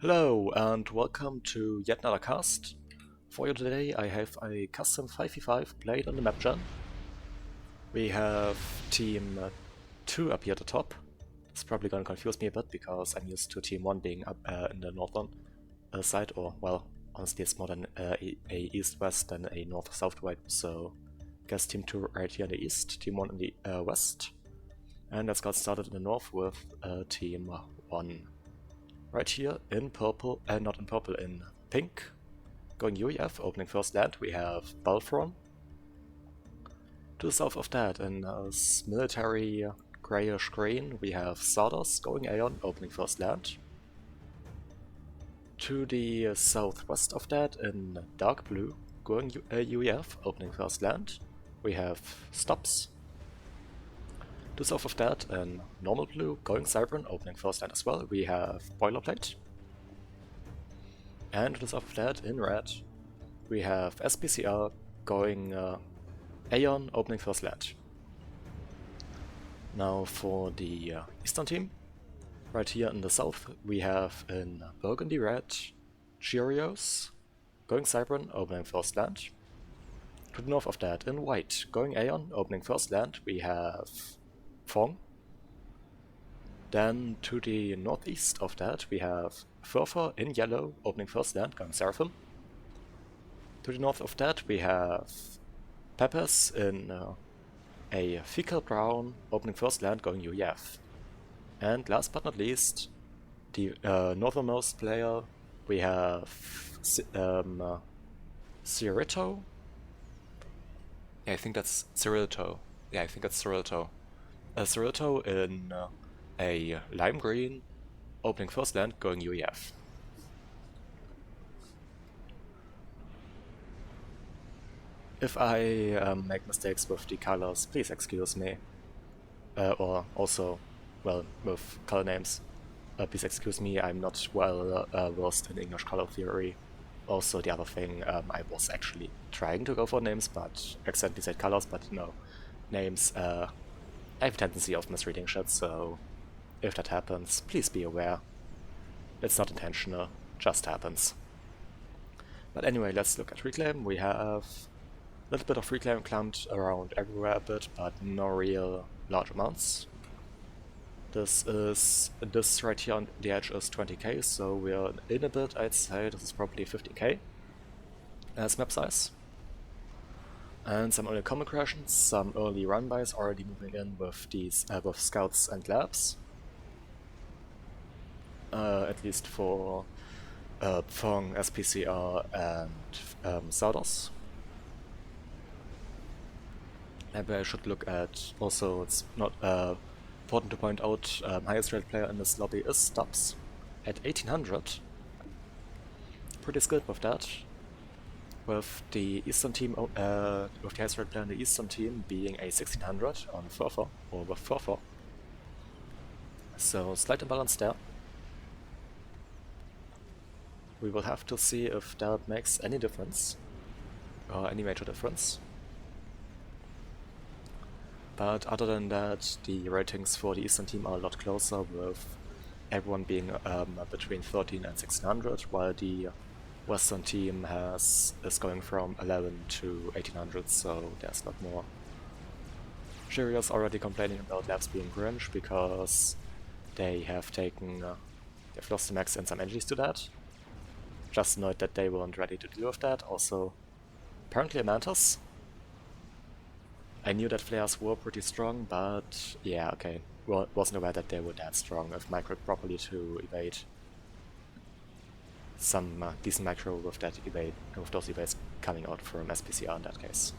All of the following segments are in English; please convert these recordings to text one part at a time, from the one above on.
Hello and welcome to yet another cast. For you today I have a custom 5v5 played on the Mapgen. We have team 2 up here at the top. It's probably gonna confuse me a bit because I'm used to team 1 being up in the northern side, or well, honestly it's more than a east-west than a north-south vibe, so I guess team 2 right here in the east, team 1 in the west. And let's get started in the north with team 1. Right here in purple, not in purple, in pink, going UEF, opening first land, we have Balfron. To the south of that, in military greyish green, we have Sardos, going Aeon, opening first land. To the southwest of that, in dark blue, going UEF, opening first land, we have Stops. To the south of that, in normal blue, going Cybern, opening first land as well, we have Boilerplate. And to the south of that, in red, we have SPCR going Aeon, opening first land. Now for the eastern team, right here in the south, we have in burgundy red, Cheerios, going Cybern, opening first land. To the north of that, in white, going Aeon, opening first land, we have Fong. Then to the northeast of that we have Furfer in yellow, opening first land, going Seraphim. To the north of that we have Peppers in a fecal brown, opening first land, going UEF. And last but not least, the northernmost player, we have Cirito. Yeah, I think that's Cirito. Yeah, I think that's Cirito. Cirito in a lime green, opening first land, going UEF. If I make mistakes with the colors, please excuse me. Or also, well, with color names, please excuse me, I'm not well versed in English color theory. Also, the other thing, I was actually trying to go for names, but accidentally said colors, but no, names, I have a tendency of misreading shit, so if that happens, please be aware. It's not intentional, just happens. But anyway, let's look at reclaim. We have a little bit of reclaim clumped around everywhere a bit, but no real large amounts. This right here on the edge is 20k, so we're in a bit, I'd say. This is probably 50k as map size. And some early common crashes, some early run-bys already moving in with these with scouts and labs. At least for Fong, SPCR and Sardos. Maybe I should look at, also it's not important to point out, highest rated player in this lobby is Stubbs at 1800. Pretty skilled with that. With the eastern team, with the highest rated player in the eastern team being a 1600 on Furfer, or with Furfer. So slight imbalance there. We will have to see if that makes any difference, or any major difference. But other than that, the ratings for the eastern team are a lot closer, with everyone being between 13 and 1600, while the western team is going from 11 to 1800, so there's a lot more. Cheerios already complaining about labs being cringe because they have taken, they've lost the max and some energies to that. Just annoyed that they weren't ready to deal with that. Also, apparently a Mantis. I knew that flares were pretty strong, but yeah, okay. Wasn't aware that they were that strong if microed properly to evade some decent micro with that evade, with those evades coming out from SPCR in that case.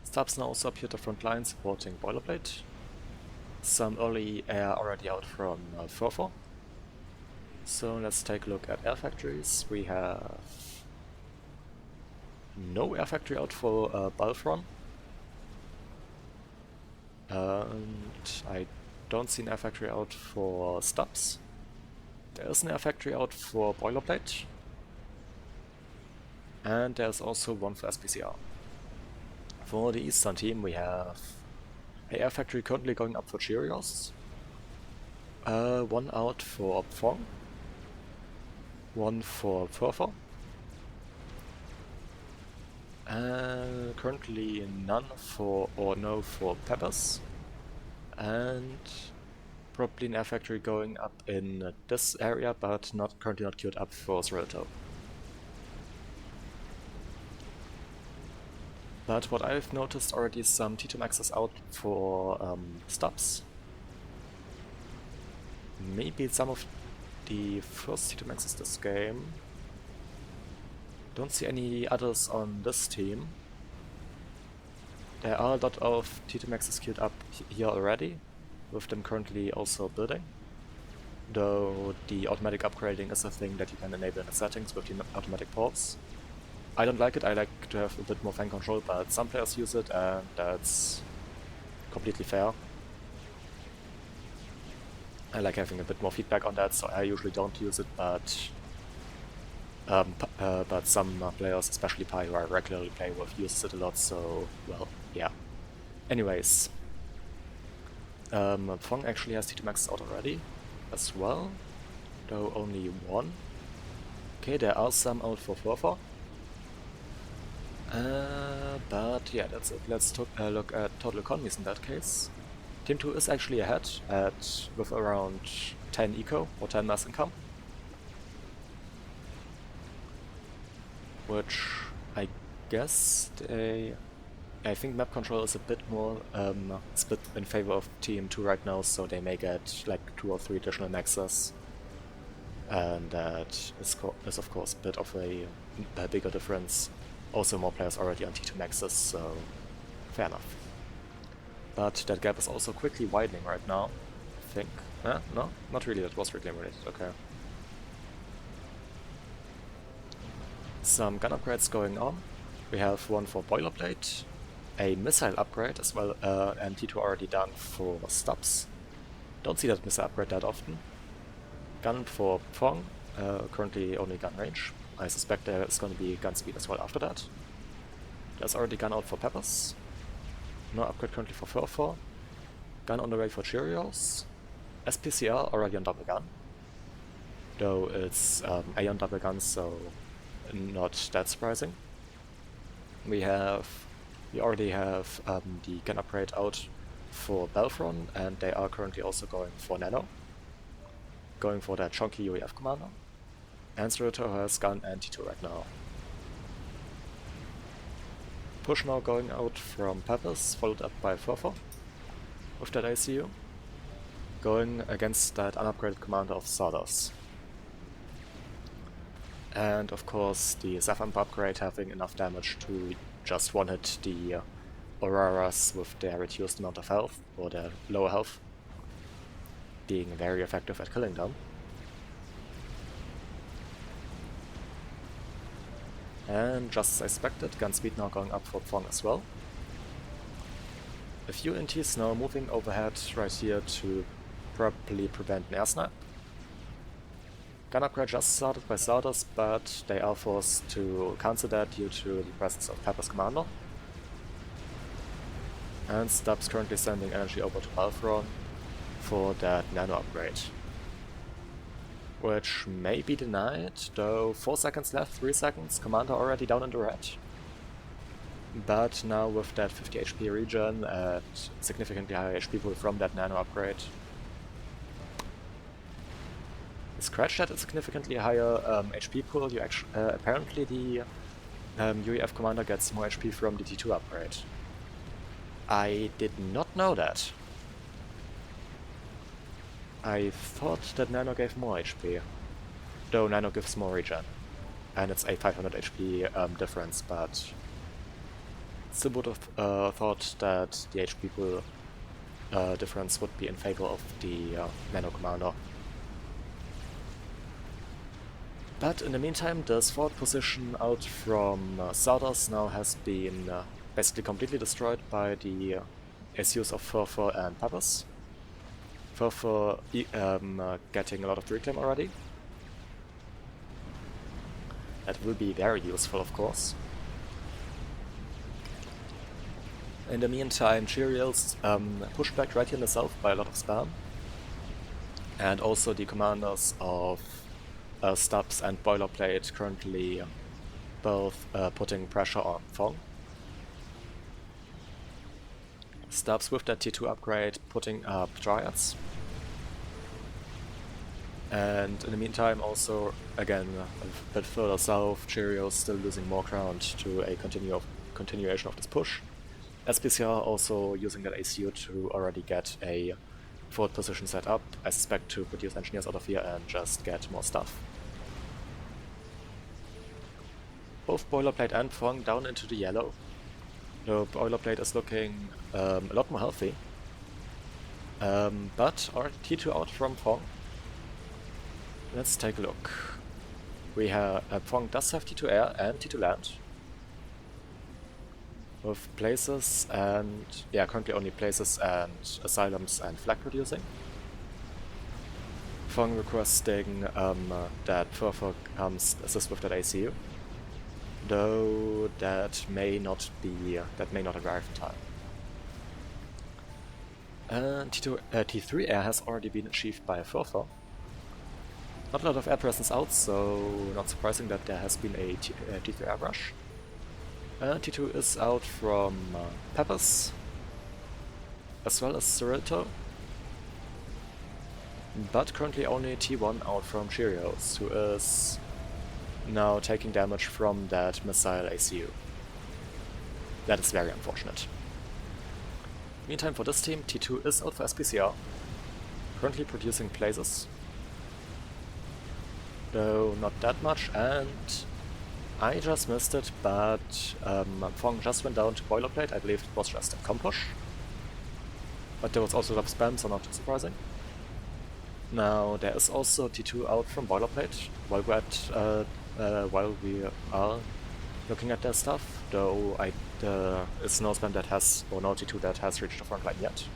Stubbs now also appeared the front line supporting Boilerplate. Some early air already out from Furfer. So let's take a look at air factories. We have no air factory out for Balfron. And I don't see an air factory out for Stubbs. There is an air factory out for Boilerplate. And there's also one for SPCR. For the eastern team we have a air factory currently going up for Cheerios. One out for Pfong, one for Furfor, currently none for or no for Peppers, and probably an air factory going up in this area, but currently not queued up for Cerrito. But what I've noticed already is some T2 maxes out for stops. Maybe some of the first T2 maxes this game. Don't see any others on this team. There are a lot of T2 maxes queued up here already, with them currently also building. Though the automatic upgrading is a thing that you can enable in the settings with the automatic ports. I don't like it, I like to have a bit more fan control, but some players use it and that's completely fair. I like having a bit more feedback on that, so I usually don't use it, but some players, especially Pi, who I regularly play with, uses it a lot, so, well, yeah. Anyways, Pfong actually has T2 maxes out already, as well, though only one. Okay, there are some out for Furfor. But yeah, that's it. Let's look at total economies in that case. Team 2 is actually ahead with around 10 eco or 10 mass income. Which I guess I think map control is a bit more split in favor of Team 2 right now, so they may get like 2 or 3 additional maxes. And that is of course a bit of a bigger difference. Also more players already on T2 maxes, so fair enough. But that gap is also quickly widening right now, I think. No? Not really, that was reclaim related, okay. Some gun upgrades going on. We have one for boilerplate, a missile upgrade as well, and T2 already done for stops. Don't see that missile upgrade that often. Gun for Pfong, currently only gun range. I suspect there is going to be gun speed as well after that. There's already gun out for Peppers. No upgrade currently for Furfor. Gun on the way for Cheerios. SPCR already on double gun. Though it's A on double gun, so not that surprising. We already have the gun upgrade out for Belfron, and they are currently also going for Nano. Going for that chunky UEF commander. And Cerrito has gun and T2 right now. Push now going out from Peppers, followed up by Furfor with that ICU. Going against that unupgraded commander of Sardas. And of course the Zephamp upgrade having enough damage to just one-hit the Auroras with their reduced amount of health, or their lower health. Being very effective at killing them. And just as I expected, gun speed now going up for Pfong as well. A few NTs now moving overhead right here to probably prevent an air snipe. Gun upgrade just started by Sardas, but they are forced to cancel that due to the presence of Pepper's commander. And Stubbs currently sending energy over to Balfron for that nano upgrade. Which may be denied, though 4 seconds left, 3 seconds, commander already down in the red. But now with that 50 HP regen and significantly higher HP pool from that nano upgrade. Scratch that a significantly higher HP pool, apparently the UEF commander gets more HP from the T2 upgrade. I did not know that. I thought that Nano gave more HP, though Nano gives more regen, and it's a 500 HP difference, but still would have thought that the HP pool difference would be in favor of the Nano commander. But in the meantime, the forward position out from Sardas now has been basically completely destroyed by the SUs of Furfor and Peppers. Furfor getting a lot of reclaim already. That will be very useful, of course. In the meantime, Cheerios pushed back right here in the south by a lot of spam. And also the commanders of Stubbs and Boilerplate currently both putting pressure on Fong. Stubbs with that T2 upgrade putting up Dryads. And in the meantime also, again, a bit further south, Cheerios still losing more ground to a continuation of this push. SPCR also using that ACU to already get a forward position set up, I suspect to produce engineers out of here and just get more stuff. Both Boilerplate and Fong down into the yellow. The Boilerplate is looking a lot more healthy. But our T2 out from Fong. Let's take a look. We have Fong does have T2 air and T2 land. With places and currently only places and asylums and flag producing. Fong requesting that further comes assist with that ACU, though that may not arrive in time. And T3 air has already been achieved by a further. Not a lot of air presence out, so not surprising that there has been a T3 air rush. T2 is out from Peppers, as well as Cirilto, but currently only T1 out from Cheerios, who is now taking damage from that missile ACU. That is very unfortunate. Meantime, for this team, T2 is out for SPCR, currently producing places, though not that much, and I just missed it, but Fong just went down to Boilerplate. I believe it was just a compush. But there was also a lot of spam, so not too surprising. Now there is also T2 out from Boilerplate while we are looking at their stuff, though it's no spam that has, or no T2 that has reached the front line yet.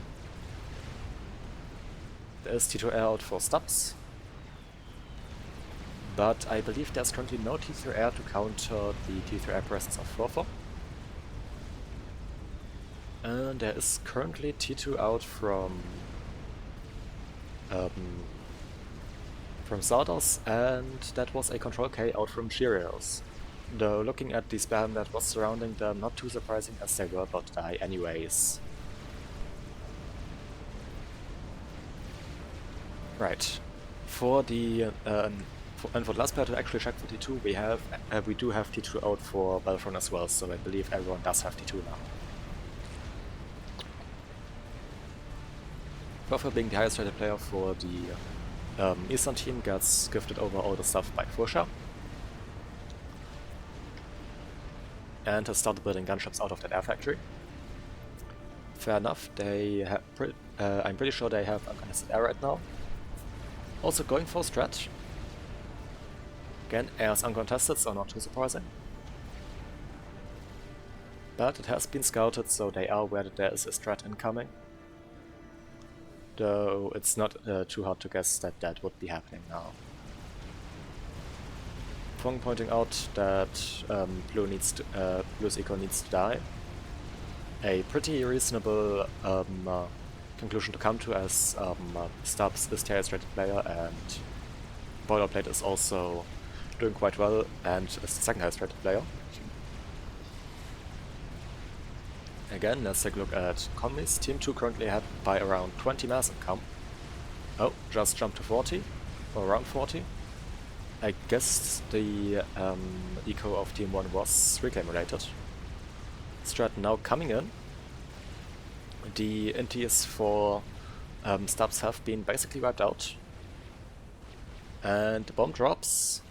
There is T2 air out for Stubbs. But I believe there's currently no T3 air to counter the T3 air presence of Further. And there is currently T2 out from Zardos, and that was a Control K out from Cheerios. Though looking at the spam that was surrounding them, not too surprising as they were about to die anyways. Right. For the and for the last player to actually check for T2, we do have T2 out for Battlefront as well, so I believe everyone does have T2 now. Further being the highest rated player for the Eastern team gets gifted over all the stuff by Fusha. And has started building gunships out of that air factory. Fair enough, I'm pretty sure they have uncontested air right now. Also going for strat. Again, air is uncontested, so not too surprising. But it has been scouted, so they are aware that there is a strat incoming. Though it's not too hard to guess that that would be happening now. Fong pointing out that Blue's eco needs to die. A pretty reasonable conclusion to come to, as Stubbs is the highest rated player and Boilerplate is also doing quite well and is the second highest rated player. Again, let's take a look at commies. Team 2 currently ahead by around 20 mass income. Oh, just jumped to 40, or around 40. I guess the eco of Team 1 was reclaim related. Strat now coming in. The inties for Stubbs have been basically wiped out. And the bomb drops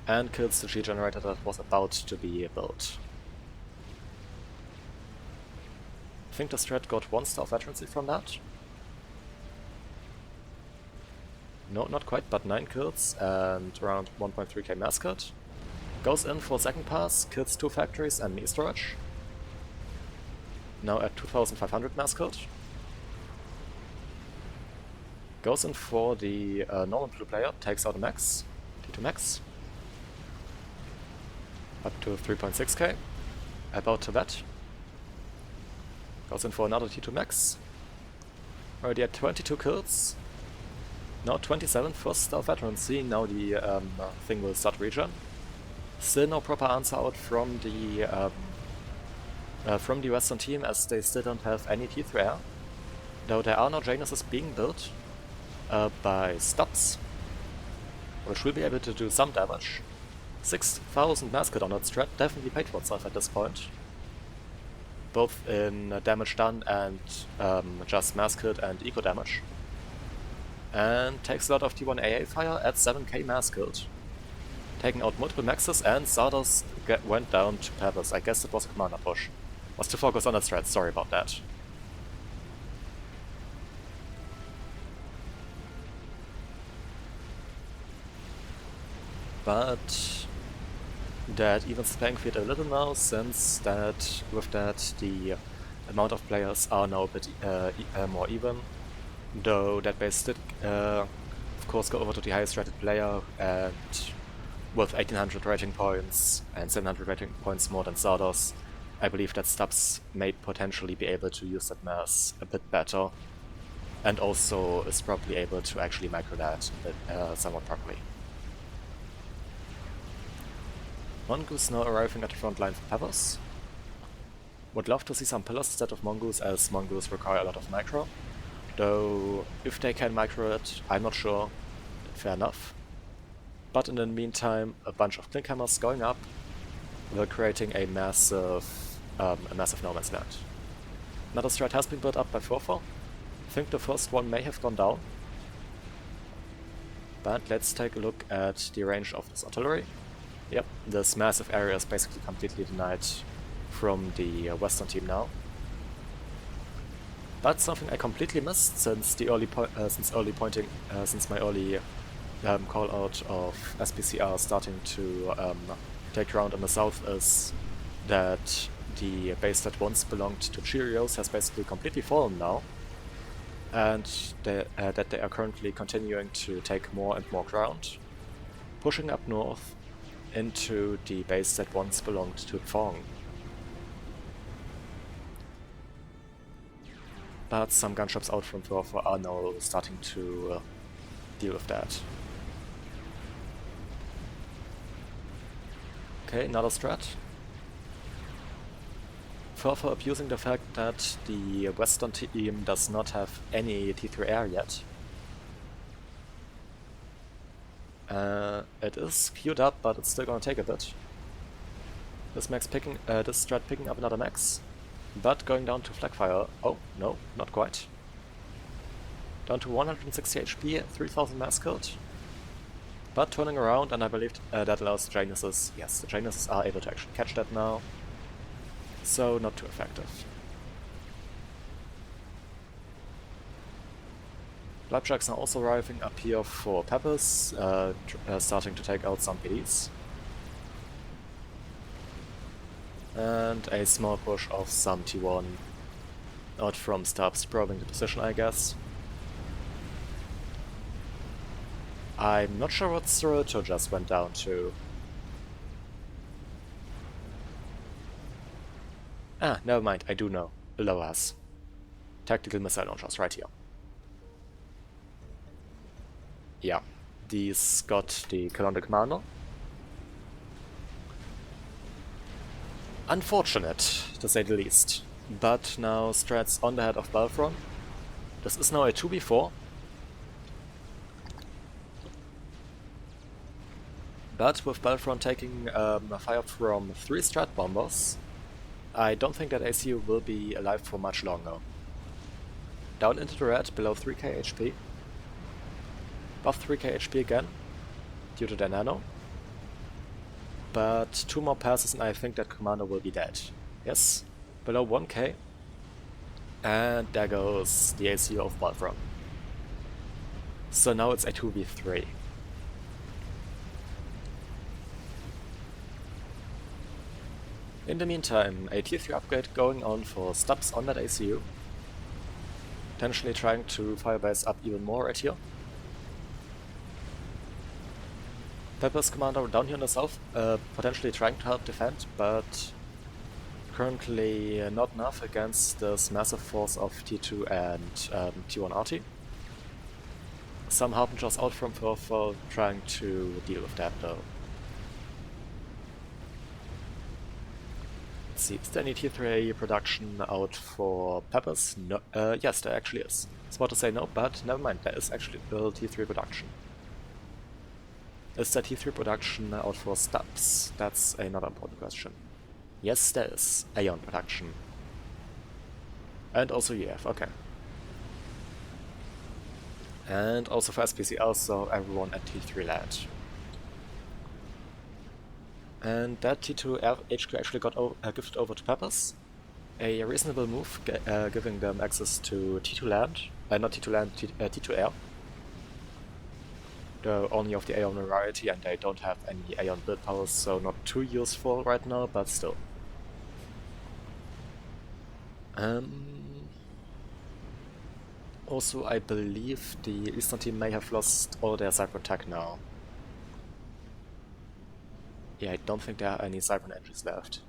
and kills the G generator that was about to be built. I think the strat got 1 star of veterancy from that. No, not quite, but 9 kills and around 1.3k mass cut. Goes in for second pass, kills 2 factories and knee storage. Now at 2500 mass cut. Goes in for the normal blue player, takes out a max, T2 max. Up to 3.6k. About to that. Goes in for another T2 max. Already at 22 kills. Now 27, first star veterancy, now the thing will start regen. Still no proper answer out from the Western team, as they still don't have any T3 air. Though there are now Januses being built by Stubbs, which will be able to do some damage. 6,000 mascot on that strat, definitely paid for itself at this point. Both in damage done and just mascot and eco damage. And takes a lot of T1 AA fire at 7k mascot. Taking out multiple maxes, and Zardos went down to Pebbles. I guess it was a commander push. Was too focused on that strat, sorry about that. But that evens the playing field a little now, since that with that the amount of players are now a bit more even. Though that base did of course go over to the highest rated player, and with 1800 rating points and 700 rating points more than Zardos, I believe that Stubbs may potentially be able to use that mass a bit better, and also is probably able to actually micro that somewhat properly. Mongoose now arriving at the front line for Peppers. Would love to see some pillars instead of Mongoose, as Mongoose require a lot of micro. Though, if they can micro it, I'm not sure. Fair enough. But in the meantime, a bunch of Clinkhammers going up, while creating a massive no man's land. Another strat has been built up by Furfor. I think the first one may have gone down. But let's take a look at the range of this artillery. Yep, this massive area is basically completely denied from the Western team now. But something I completely missed since my early call out of SPCR starting to take ground in the south is that the base that once belonged to Cheerios has basically completely fallen now, and that they are currently continuing to take more and more ground, pushing up north into the base that once belonged to Thong. But some gunships out from Thorfer are now starting to deal with that. Okay, another strat. Thorfer abusing the fact that the Western team does not have any T3 air yet. It is queued up, but it's still gonna take a bit. This strat picking up another max, but going down to flag fire. Oh no, not quite. Down to 160 HP, 3000 mass killed. But turning around, and I believe that allows the Januses. Yes, the Januses are able to actually catch that now, so not too effective. Bloodsharks are also arriving up here for Peppers, starting to take out some PDs. And a small push of some T1 out from Stubbs, probing the position, I guess. I'm not sure what Cerrito just went down to. Ah, never mind, I do know. Below us. Tactical missile launchers, right here. Yeah, these got the kill on the commander. Unfortunate, to say the least. But now strats on the head of Balfron. This is now a 2v4. But with Balfron taking fire from 3 strat-bombers, I don't think that ACU will be alive for much longer. Down into the red, below 3k HP. Above 3k HP again, due to their nano. But 2 more passes and I think that commander will be dead. Yes, below 1k. And there goes the ACU of Balfron. So now it's a 2v3. In the meantime, a tier 3 upgrade going on for Stubbs on that ACU. Potentially trying to firebase up even more right here. Pepper's commander down here in the south, potentially trying to help defend, but currently not enough against this massive force of T2 and T1 RT. some harbingers out from Furfur, trying to deal with that though. Let's see, is there any T3 production out for Peppers? No, yes, there actually is. I was about to say no, but never mind, there is actually still T3 production. Is there T3 production out for stubs? That's another important question. Yes, there is Aeon production. And also EF, okay. And also for SPCL, so everyone at T3 land. And that T2 HQ actually got gifted over to Peppers. A reasonable move, giving them access to T2 land, not T2 land, T2 air. They're only of the Aeon variety and they don't have any Aeon build powers, so not too useful right now, but still. Also, I believe the Eastern team may have lost all their Cyber tech now. Yeah, I don't think there are any Cyber entries left.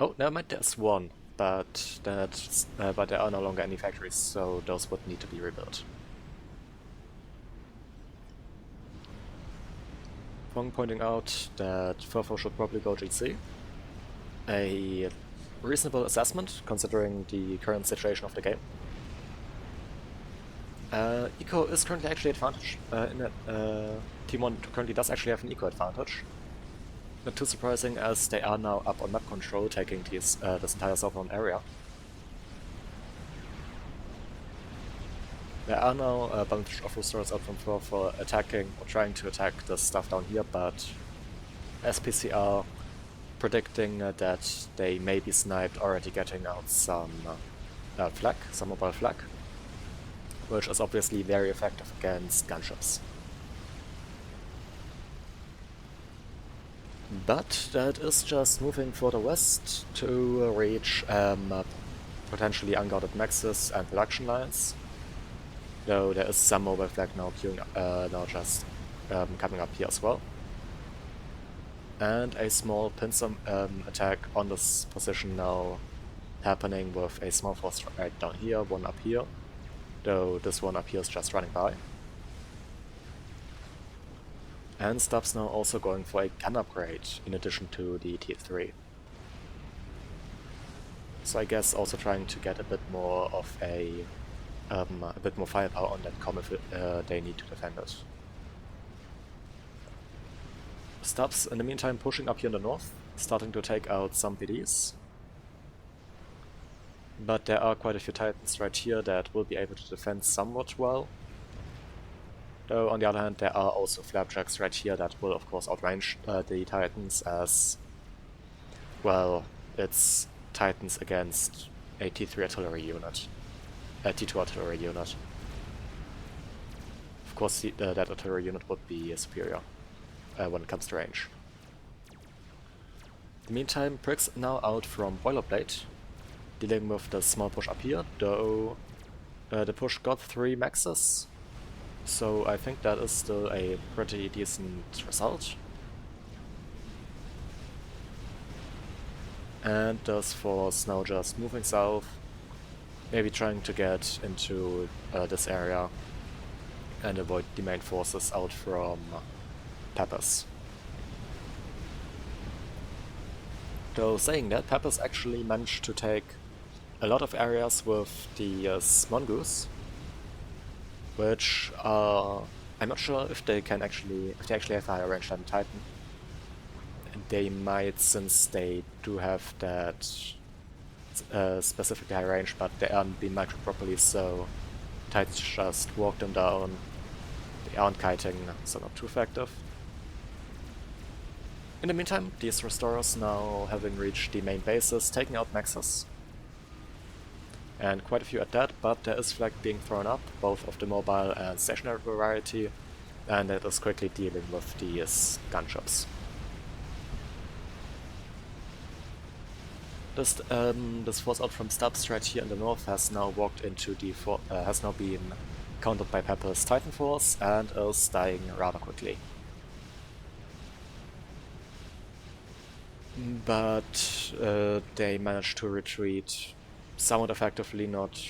Oh, never mind, there's one, but there are no longer any factories, so those would need to be rebuilt. Fong pointing out that Furfur should probably go GC. A reasonable assessment, considering the current situation of the game. Eco is currently actually advantage in that Team 1 currently does actually have an eco advantage. Not too surprising, as they are now up on map control, taking this entire southern area. There are now a bunch of restorers out from Fur for attacking or trying to attack the stuff down here, but SPC are predicting that they may be sniped, already getting out some flak, some mobile flak, which is obviously very effective against gunships. But that is just moving further west to reach potentially unguarded maxes and production lines. Though there is some mobile flag now queuing, just coming up here as well. And a small pincer attack on this position now happening with a small force right down here, one up here. Though this one up here is just running by. And Stubbs now also going for a gun upgrade in addition to the T3. So I guess also trying to get a bit more of a bit more firepower on that comm if they need to defend it. Stubbs in the meantime pushing up here in the north, starting to take out some PDs. But there are quite a few Titans right here that will be able to defend somewhat well. Though on the other hand there are also Flapjacks right here that will of course outrange the Titans, as well it's Titans against a T3 artillery unit. A T2 artillery unit. Of course that artillery unit would be superior when it comes to range. In the meantime, Prig's now out from Boilerplate, dealing with the small push up here, though the push got 3 maxes, so I think that is still a pretty decent result. And thus Force now just moving south, maybe trying to get into this area and avoid the main forces out from Peppers. Though saying that, Peppers actually managed to take a lot of areas with the Mongoose, which I'm not sure if they actually have a higher range than Titan. And they might, since they do have that specific high range, but they aren't being micro properly, so Titans just walk them down. They aren't kiting, so not too effective. In the meantime, these restorers now having reached the main bases, taking out maxes. And quite a few at that, but there is flag being thrown up, both of the mobile and stationary variety, and it is quickly dealing with these gunships. This force out from Stubbs right here in the north has now walked into the has now been countered by Pepper's Titan force and is dying rather quickly. But they managed to retreat somewhat effectively, not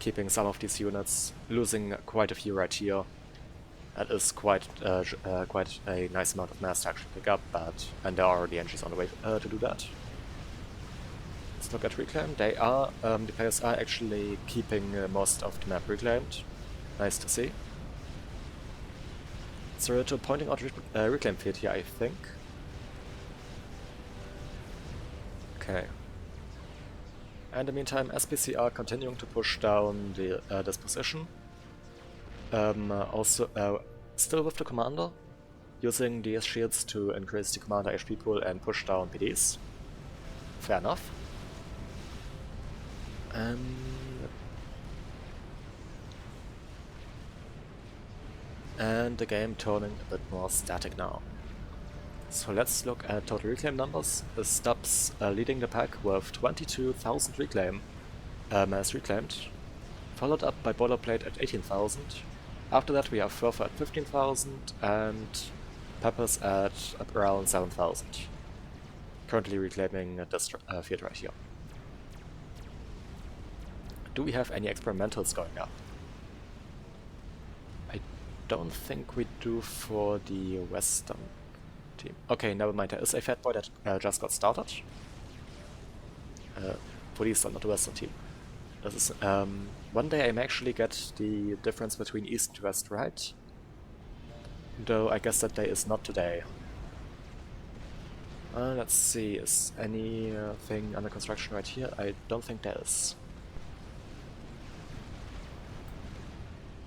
keeping some of these units, losing quite a few right here. That is quite a nice amount of mass to actually pick up, and there are already entries on the way to do that. Let's look at reclaim. The players are actually keeping most of the map reclaimed. Nice to see. So to pointing out reclaim field here, I think. Okay. In the meantime, SPC are continuing to push down this position. Still with the commander, using these shields to increase the commander HP pool and push down PDs. Fair enough. And the game turning a bit more static now. So let's look at total reclaim numbers. The Stubbs leading the pack with 22,000 reclaim as reclaimed, followed up by Boilerplate at 18,000. After that we have Furfer at 15,000 and Peppers at around 7,000. Currently reclaiming this field right here. Do we have any experimentals going up? I don't think we do for the Western team. Okay, never mind, there is a Fat Boy that just got started. For the Eastern, not the Western team. This is, one day I may actually get the difference between East and West right. Though I guess that day is not today. Let's see, is anything under construction right here? I don't think there is.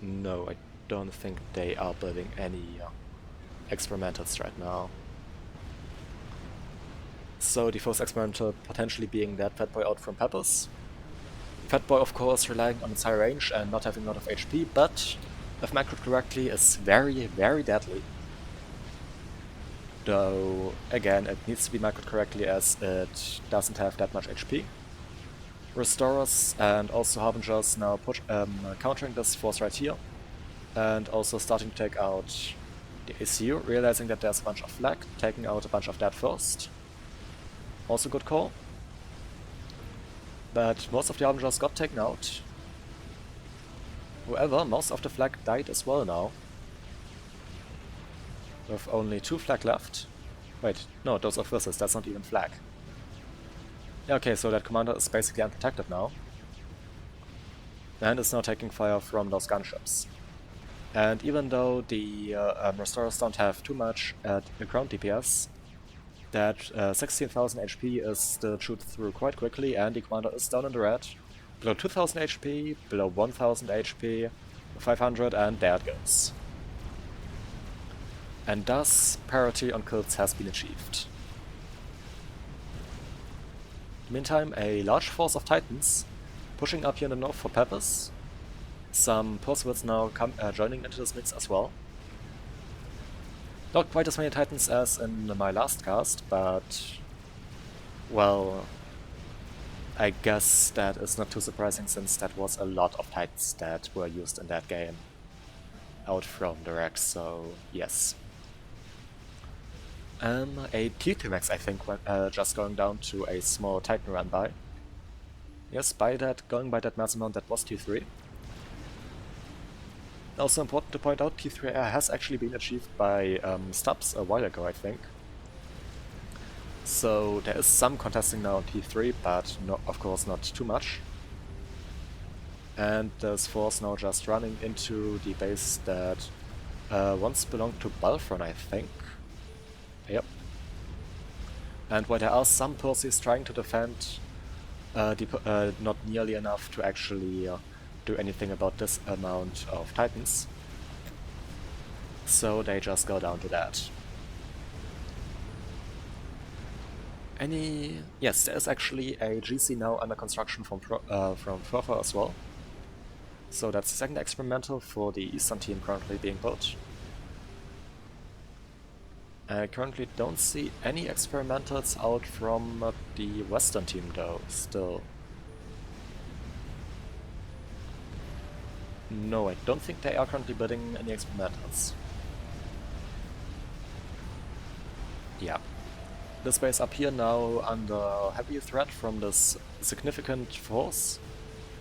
No, I don't think they are building any experimentals right now. So the first experimental potentially being that Fat Boy out from Peppers. Fat Boy of course relying on its high range and not having a lot of HP, but if macroed correctly is very, very deadly. Though again it needs to be macroed correctly as it doesn't have that much HP. Restorers and also Harbingers now countering this force right here, and also starting to take out the ACU, realizing that there's a bunch of flak, taking out a bunch of that first. Also good call. But most of the Harbingers got taken out. However, most of the flak died as well now. With only 2 flak left. Wait, no, those are versus, that's not even flak. Yeah, okay, so that commander is basically unprotected now. And is now taking fire from those gunships. And even though the Restorers don't have too much at the ground DPS, that 16,000 HP is still shoot through quite quickly, and the commander is down in the red. Below 2,000 HP, below 1,000 HP, 500, and there it goes. And thus, parity on kills has been achieved. Meantime, a large force of Titans pushing up here in the north for Peppers. Some Percivals now joining into this mix as well. Not quite as many Titans as in my last cast, but well, I guess that is not too surprising since that was a lot of Titans that were used in that game out from the Rex, so yes. A T2 max I think just going down to a small Titan run by. Yes, going by that mass amount that was T3. Also important to point out, T3 has actually been achieved by Stubbs a while ago, I think. So there is some contesting now on T3, but no, of course not too much. And this force now just running into the base that once belonged to Balfron, I think. Yep. And while there are some Percys trying to defend, not nearly enough to actually do anything about this amount of Titans. So they just go down to that. Yes, there is actually a GC now under construction from Furfer as well. So that's the second experimental for the Eastern team currently being built. I currently don't see any experimentals out from the Western team though, still. No, I don't think they are currently building any experimentals. Yeah. This base up here now under heavy threat from this significant force.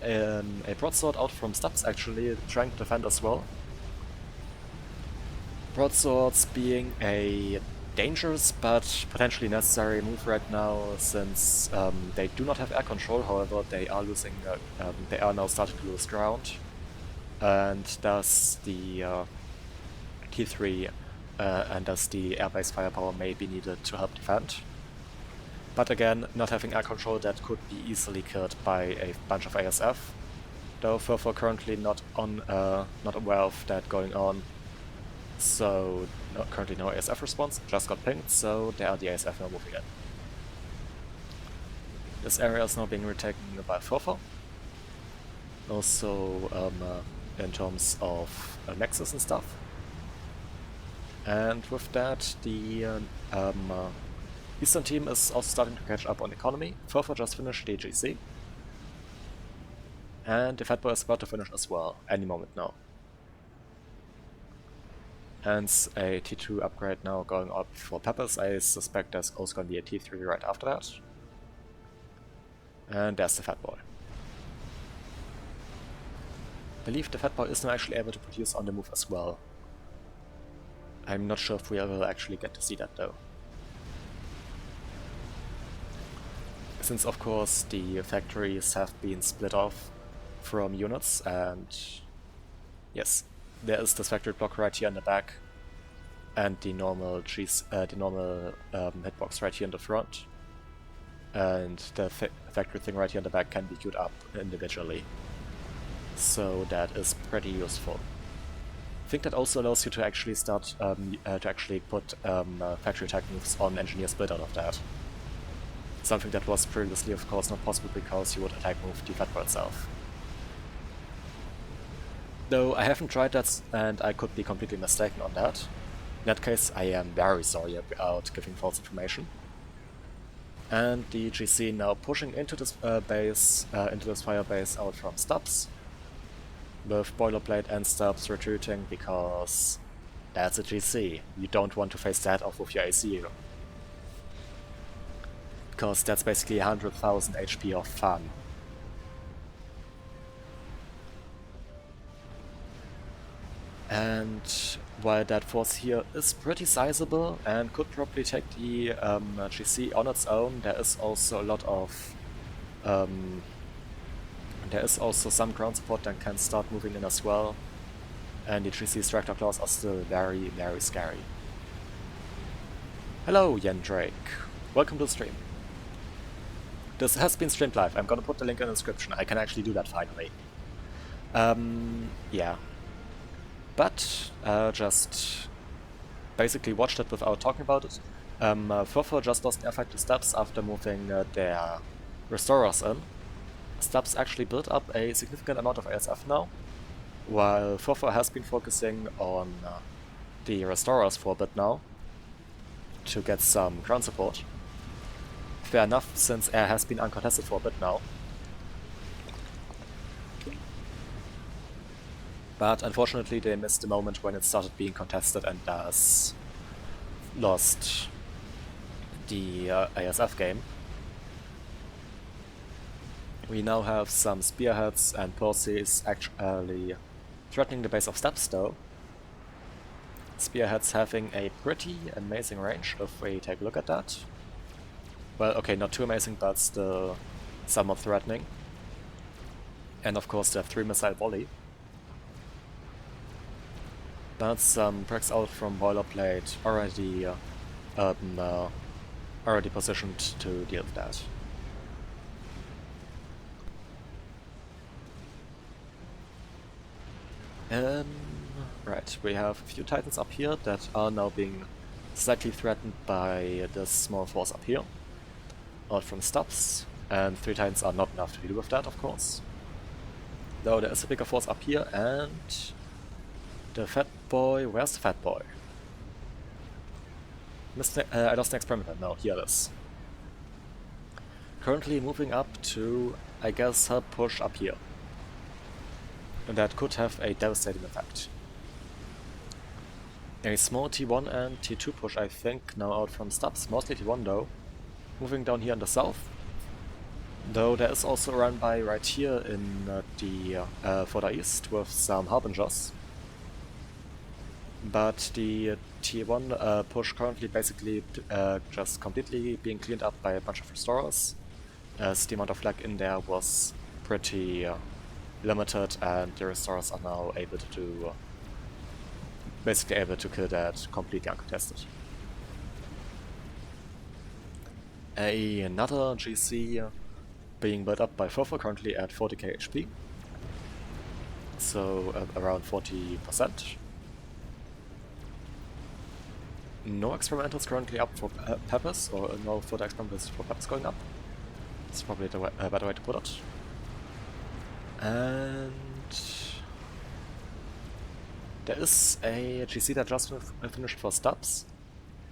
a broadsword out from stubs actually, trying to defend as well. Broadswords being a dangerous but potentially necessary move right now, since they do not have air control. However, they are losing. They are now starting to lose ground, and thus the T3 and thus the air-based firepower may be needed to help defend. But again, not having air control, that could be easily killed by a bunch of ASF. Though Furfor currently not aware of that going on. So currently no ASF response, just got pinged, so there are the ASF now moving in. This area is now being retaken by Furfor. Also in terms of nexus and stuff. And with that, the Eastern team is also starting to catch up on economy. Furfor just finished the GC. And the Fatboy is about to finish as well, any moment now. Hence a T2 upgrade now going up for Peppers. I suspect there's also going to be a T3 right after that. And there's the Fatboy. I believe the Fatboy is now actually able to produce on the move as well. I'm not sure if we will actually get to see that though. Since of course the factories have been split off from units, and yes, there is this factory block right here in the back, and the normal hitbox right here in the front, and the factory thing right here in the back can be queued up individually. So that is pretty useful. I think that also allows you to actually start put factory attack moves on engineers built out of that. Something that was previously, of course, not possible because you would attack move the Fatboy itself. Though I haven't tried that, and I could be completely mistaken on that. In that case, I am very sorry about giving false information. And the GC now pushing into this into this fire base out from stubs, with boilerplate and stubs retreating because that's a GC. You don't want to face that off with your ACU. Because that's basically 100,000 HP of fun. And while that force here is pretty sizable and could probably take the GC on its own, there is also a lot of there is also some ground support that can start moving in as well, and the GC's tractor claws are still very, very scary. Hello, Yendrake. Welcome to the stream. This has been streamed live. I'm gonna put the link in the description. I can actually do that finally. Yeah. But just basically watched it without talking about it. Furfor just lost airfight to Stubbs after moving their restorers in. Stubbs actually built up a significant amount of ASF now, while Furfor has been focusing on the restorers for a bit now to get some ground support. Fair enough, since air has been uncontested for a bit now. But unfortunately they missed the moment when it started being contested and thus lost the ASF game. We now have some spearheads and pulses actually threatening the base of steps though. Spearheads having a pretty amazing range if we take a look at that. Well, okay, not too amazing, but still somewhat threatening. And of course they have 3 missile volley. That's some perks out from boilerplate already positioned to deal with that. Right, we have a few titans up here that are now being slightly threatened by this small force up here. Out from stubs, and 3 titans are not enough to deal with that, of course. Though there is a bigger force up here, and the Fatboy, where's the Fatboy? I lost an experiment, no, here it is. Currently moving up to, I guess, help push up here. And that could have a devastating effect. A small T1 and T2 push, I think, now out from stubs, mostly T1 though. Moving down here in the south. Though there is also a run by right here in the further east with some harbingers. But the tier 1 push currently basically just completely being cleaned up by a bunch of restorers, as the amount of lag in there was pretty limited, and the restorers are now able to do basically able to kill that completely uncontested. Another GC being built up by Furfur, currently at 40k HP, so around 40%. No experimentals currently up for Peppers, or no further experimentals for Peppers going up. It's probably the better way to put it. And there is a GC that just finished for Stubbs,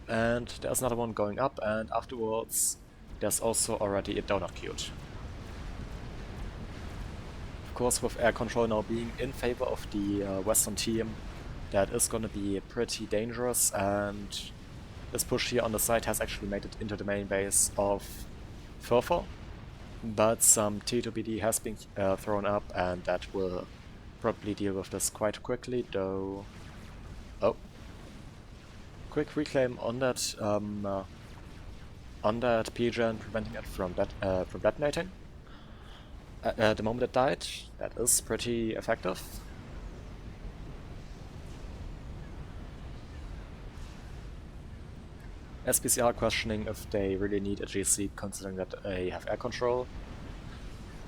and there's another one going up, and afterwards there's also already a donut queued. Of course, with air control now being in favor of the Western team, that is gonna be pretty dangerous, and this push here on the side has actually made it into the main base of Furfur, but some T2BD has been thrown up, and that will probably deal with this quite quickly, though. Oh. Quick reclaim on that P-gen, preventing it from detonating. At the moment it died, that is pretty effective. SPC are questioning if they really need a GC, considering that they have air control.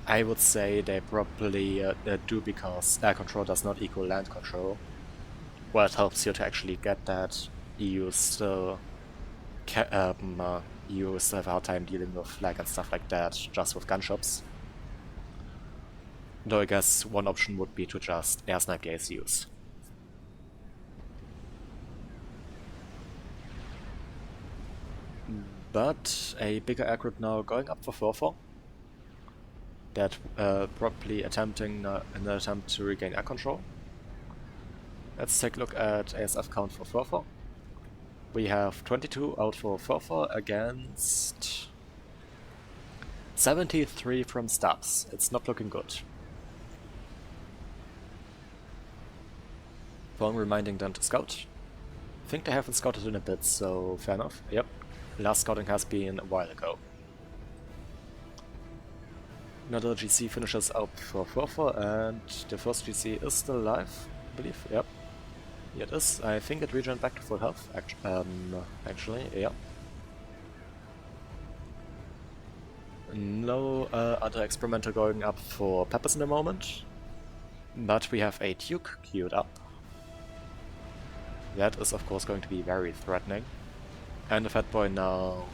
I would say they probably do, because air control does not equal land control. Well, it helps you to actually get that. You still have a hard time dealing with lag and stuff like that just with gunshots. Though I guess one option would be to just air snipe the ACUs. But a bigger air group now going up for Furfur. That probably attempting an attempt to regain air control. Let's take a look at ASF count for Furfur. We have 22 out for Furfur against 73 from Stubbs. It's not looking good. Long reminding them to scout. I think they haven't scouted in a bit, so fair enough. Yep, last scouting has been a while ago. Another GC finishes up for Furfur, and the first GC is still alive, I believe. Yep. Yeah, it is. I think it regenerated back to full health, actually, yeah. No other experimental going up for Peppers in the moment, but we have a Duke queued up. That is of course going to be very threatening. And the Fat Boy now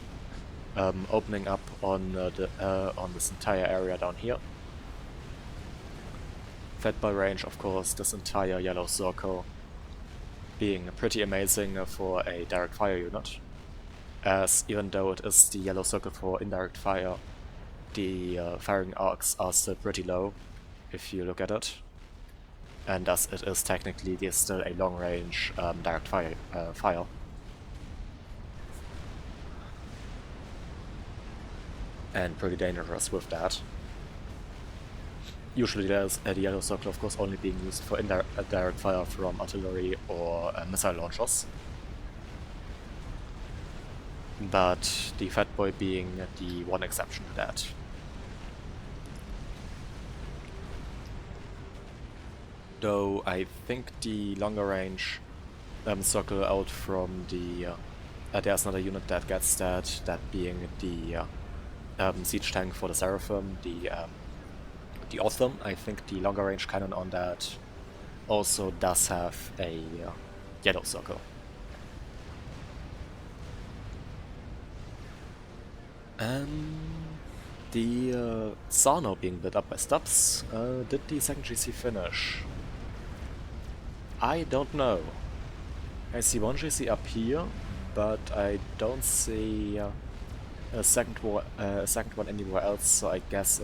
opening up on this entire area down here. Fat Boy range, of course, this entire yellow circle being pretty amazing for a direct fire unit, as even though it is the yellow circle for indirect fire, the firing arcs are still pretty low if you look at it, and thus it is technically still a long range direct fire. And pretty dangerous with that. Usually there's the yellow circle, of course, only being used for direct fire from artillery or missile launchers. But the Fat Boy being the one exception to that. Though I think the longer range circle out from the... there's another unit that gets that being the siege tank for the Seraphim, the Otham. I think the longer range cannon on that also does have a yellow circle. The Sarno being built up by Stubbs. Did the second GC finish? I don't know. I see one GC up here, but I don't see a second one anywhere else, so I guess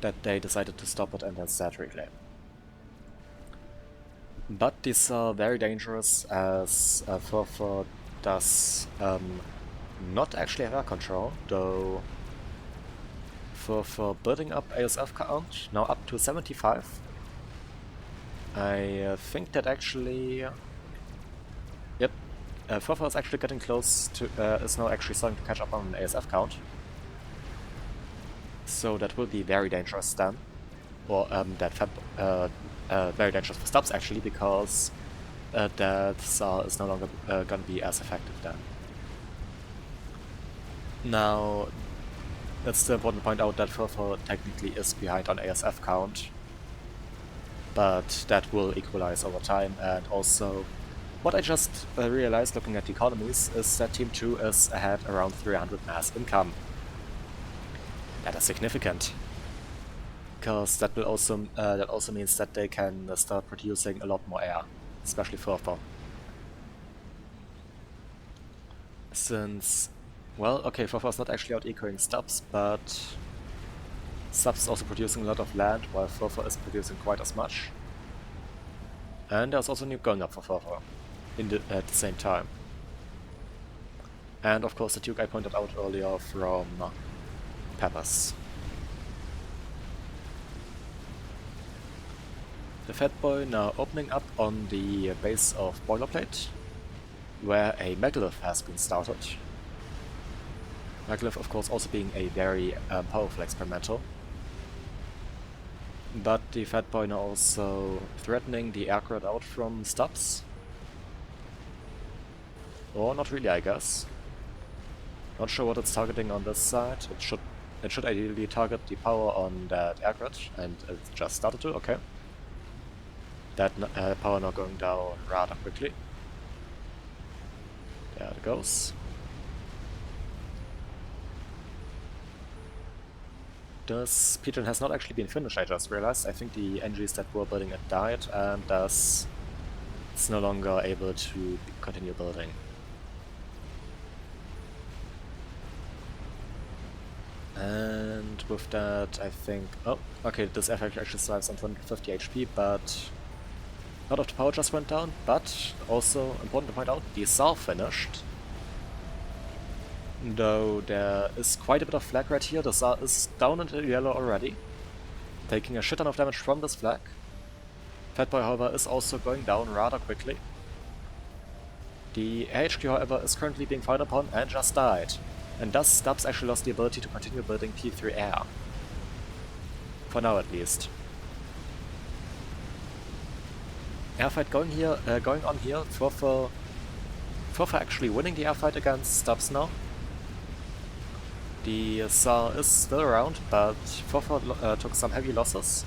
that they decided to stop it and then start reclaim. But these are very dangerous, as Furfur does not actually have air control, though for building up ASF count, now up to 75. I think that actually... Yep, Furfur is actually getting close to... is now actually starting to catch up on an ASF count. So that will be very dangerous then. Or very dangerous for Stubbs actually, because that Tsar is no longer gonna be as effective then. Now, it's still important to point out that Furfur technically is behind on ASF count, but that will equalize over time. And also, what I just realized looking at the economies is that Team 2 is ahead around 300 mass income. That is significant, because that will also means that they can start producing a lot more air, especially Furfur. Since, well, okay, Furfur is not actually out-ecoing Stubbs, but Stubbs is also producing a lot of land, while Furfur is producing quite as much. And there's also a nuke going up for Furfur at the same time. And of course the Duke I pointed out earlier from Peppers. The Fat Boy now opening up on the base of Boilerplate, where a megalith has been started. Megalith of course also being a very powerful experimental. But the Fat Boy now also threatening the aircraft out from Stubbs. Or not really, I guess. Not sure what it's targeting on this side. It should ideally target the power on that aircraft, and it just started to, okay. That power now going down rather quickly. There it goes. This Pigeon has not actually been finished, I just realized. I think the engines that were building it died, and thus it's no longer able to continue building. And with that, I think... Oh, okay, this effect actually survives on 250 HP, but... a lot of the power just went down, but also important to point out, the Tsar finished. Though there is quite a bit of flag right here, the Tsar is down into yellow already, taking a shit ton of damage from this flag. Fatboy, however, is also going down rather quickly. The AHQ, however, is currently being fired upon and just died, and thus Stubbs actually lost the ability to continue building P3 air. For now at least. Airfight going on here, Furfur actually winning the airfight against Stubbs now. The Tsar is still around, but Furfur took some heavy losses,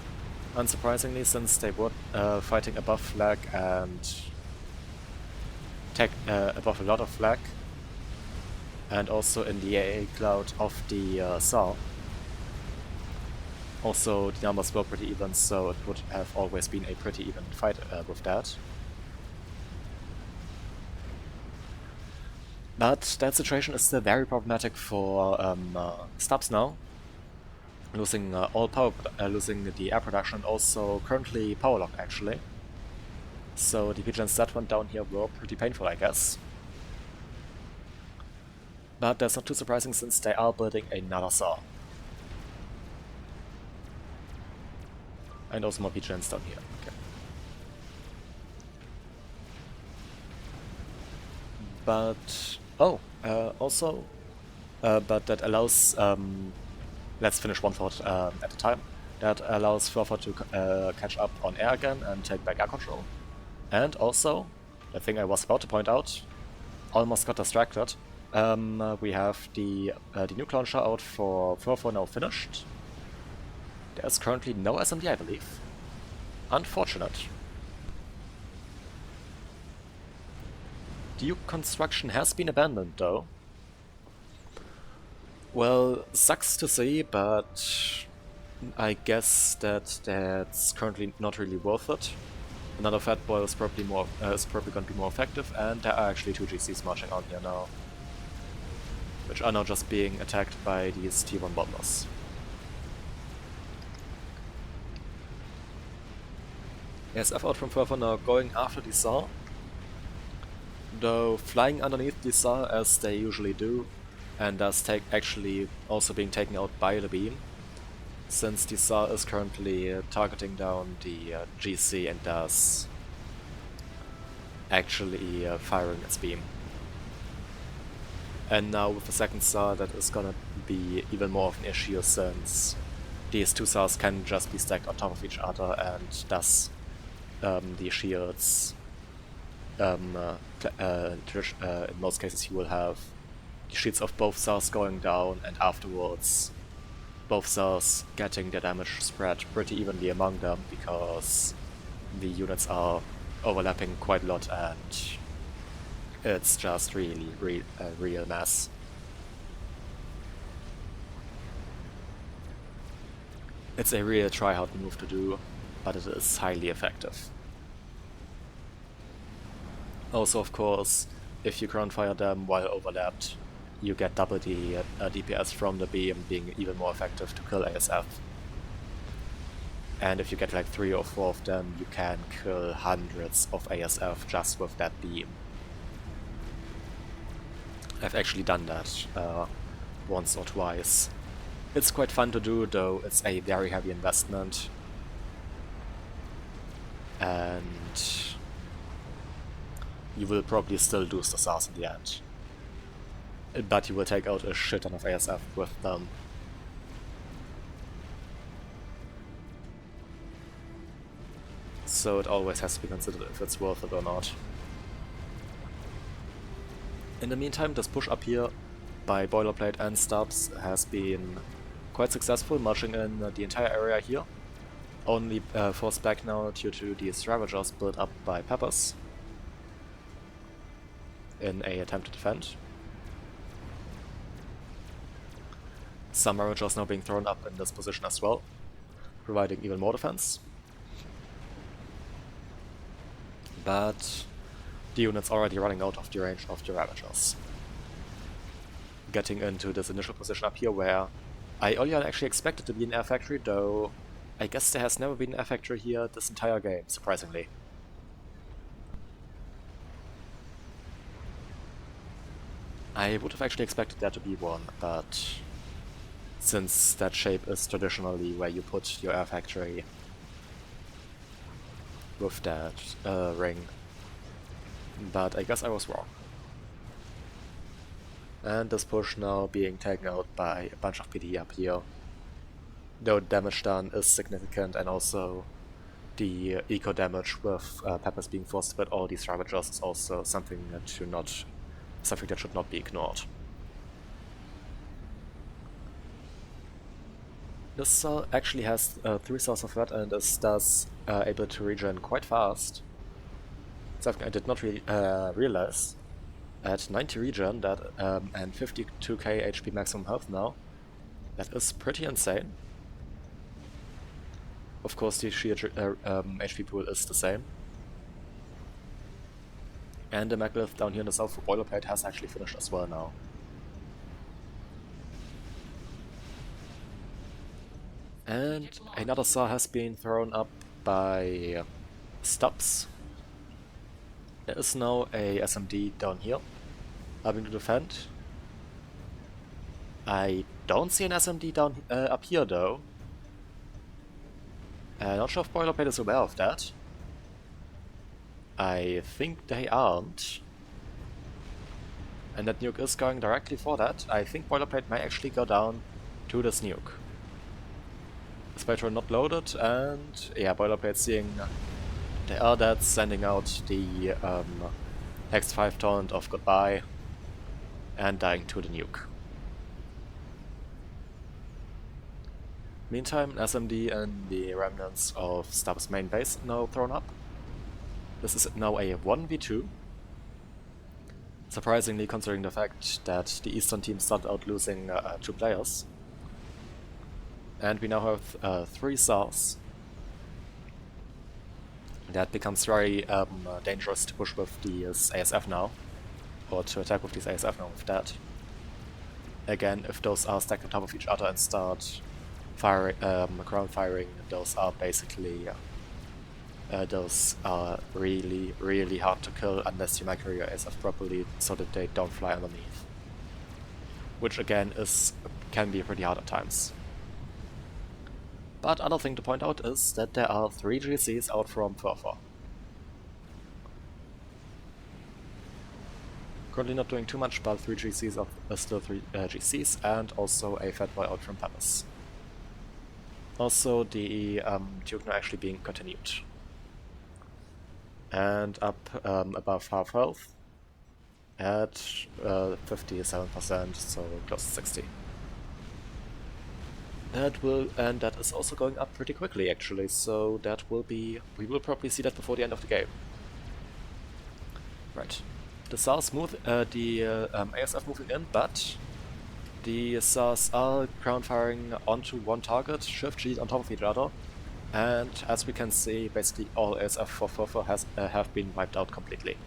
unsurprisingly, since they were fighting above flag and above a lot of flag, and also in the AA cloud of the Tsar. Also, the numbers were pretty even, so it would have always been a pretty even fight with that. But that situation is still very problematic for Stubbs now, losing all power, losing the air production, and also currently power lock actually. So the pigeons that went down here were pretty painful, I guess. But that's not too surprising since they are building another Tsar. And also more pigeons down here. Okay. But but that allows let's finish one thought at a time. That allows Furfur to catch up on air again and take back air control. And also, the thing I was about to point out, almost got distracted. We have the nuke launcher out for Furfur now finished. There's currently no SMD, I believe. Unfortunate. Duke construction has been abandoned, though. Well, sucks to see, but I guess that's currently not really worth it. Another Fat Boy is probably going to be more effective, and there are actually 2 GCs marching on here now, which are now just being attacked by these T1 bombers. ASF out from Furfur now going after the Tsar, though flying underneath the Tsar as they usually do, and thus actually also being taken out by the beam. since the SAR is currently targeting down the GC and thus actually firing its beam. And now with the second SAR, that is gonna be even more of an issue, since these two SARs can just be stacked on top of each other, and thus the shields, in most cases you will have the shields of both SARs going down, and afterwards both SARs getting their damage spread pretty evenly among them, because the units are overlapping quite a lot, and it's just really a real mess. It's a real try-hard move to do, but it is highly effective. Also, of course, if you ground fire them while overlapped, you get double the DPS from the beam, being even more effective to kill ASF. And if you get like 3 or 4 of them, you can kill hundreds of ASF just with that beam. I've actually done that once or twice. It's quite fun to do, though it's a very heavy investment. And you will probably still lose the SARs in the end. But you will take out a shit ton of ASF with them. So it always has to be considered if it's worth it or not. In the meantime, this push up here by Boilerplate and Stubbs has been quite successful, marching in the entire area here. Only forced back now due to these Ravagers built up by Peppers in a attempt to defend. Some Ravagers now being thrown up in this position as well, providing even more defense. But the unit's already running out of the range of the Ravagers. Getting into this initial position up here where I only actually expected to be an air factory, though I guess there has never been an air factory here this entire game, surprisingly. I would have actually expected there to be one, but since that shape is traditionally where you put your air factory with that ring, but I guess I was wrong. And this push now being taken out by a bunch of PD up here. Though damage done is significant, and also the eco damage with Peppers being forced to put all these Ravagers is also something that should not be ignored. This cell actually has 3 cells of that and is thus able to regen quite fast. Something I did not really realize. At 90 regen that, and 52k HP maximum health now, that is pretty insane. Of course the sheer HP pool is the same. And the Megalith down here in the south for Boilerplate has actually finished as well now. And another SAR has been thrown up by Stubbs. There is now a SMD down here, having to defend. I don't see an SMD down up here though. Not sure if Boilerplate is aware of that. I think they aren't. And that nuke is going directly for that. I think Boilerplate might actually go down to this nuke. Spectre not loaded, and yeah, Boilerplate seeing they are dead, sending out the next 5 taunt of goodbye and dying to the nuke. Meantime, SMD and the remnants of Stubbs' main base now thrown up. This is now a 1v2. Surprisingly, considering the fact that the Eastern team started out losing 2 players. And we now have 3 SARs. That becomes very dangerous to push with these ASF now, or to attack with these ASF now with that. Again, if those are stacked on top of each other and start firing, ground firing, those are basically those are really hard to kill unless you micro your ASF properly so that they don't fly underneath. Which again can be pretty hard at times. But other thing to point out is that there are 3 GCs out from Furfor. Currently not doing too much, but 3 GCs are still 3 GCs, and also a Fat Boy out from Peppers. Also the Duke actually being continued. And up above half health at 57%, so close to 60. That is also going up pretty quickly actually, so we will probably see that before the end of the game. Right. The SARs move, ASF moving in, but the SARs are ground firing onto one target, shift G on top of each other, and as we can see, basically all ASF for Furfor have been wiped out completely.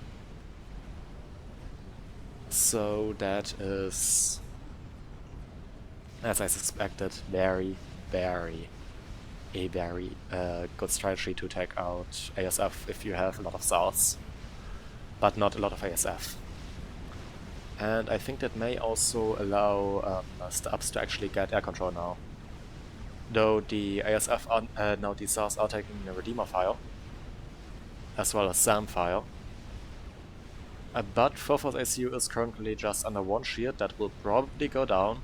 So that is, as I suspected, a very good strategy to take out ASF if you have a lot of SARs, but not a lot of ASF. And I think that may also allow Stubbs to actually get air control now. Though the ASF are, now the SARs are taking a Redeemer fire, as well as SAM fire. But Furfor's ACU is currently just under 1 shield that will probably go down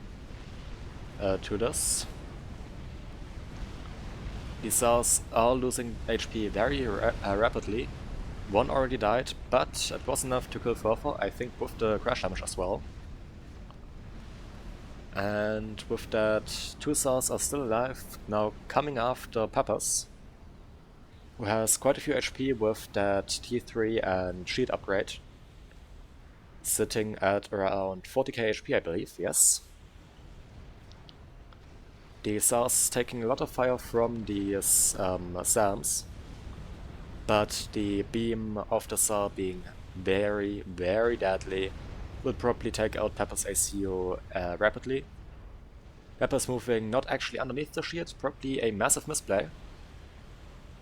to this. The SARs are losing HP very rapidly. One already died, but it was enough to kill Furfor, I think with the crash damage as well. And with that, 2 SARs are still alive, now coming after Peppers, who has quite a few HP with that T3 and shield upgrade. Sitting at around 40k HP, I believe, yes. The SARs taking a lot of fire from the SAMs, but the beam of the SAR being very deadly will probably take out Pepper's ACU rapidly. Pepper's moving not actually underneath the shield, probably a massive misplay,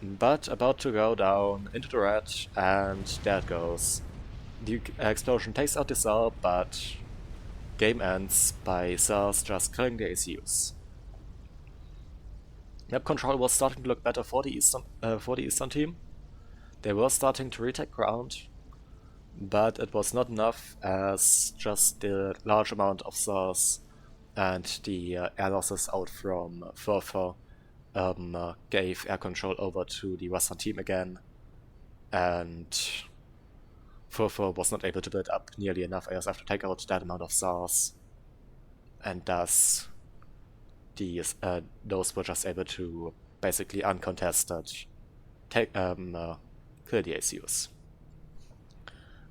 but about to go down into the red, and there it goes. The explosion takes out the SAR, but game ends by SARs just killing the ACUs. Map control was starting to look better for the Eastern team. They were starting to retake ground, but it was not enough, as just the large amount of SARs and the air losses out from Furfor gave air control over to the Western team again, and Furfor was not able to build up nearly enough ASF to take out that amount of SARs, and thus those were just able to basically uncontested kill the ACUs.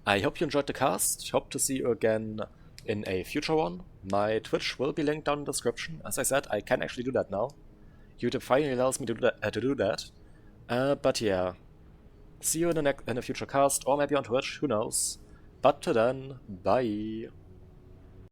I hope you enjoyed the cast, hope to see you again in a future one. My Twitch will be linked down in the description. As I said, I can actually do that now. YouTube finally allows me to do that. But yeah, see you in a future cast, or maybe on Twitch, who knows. But till then, bye!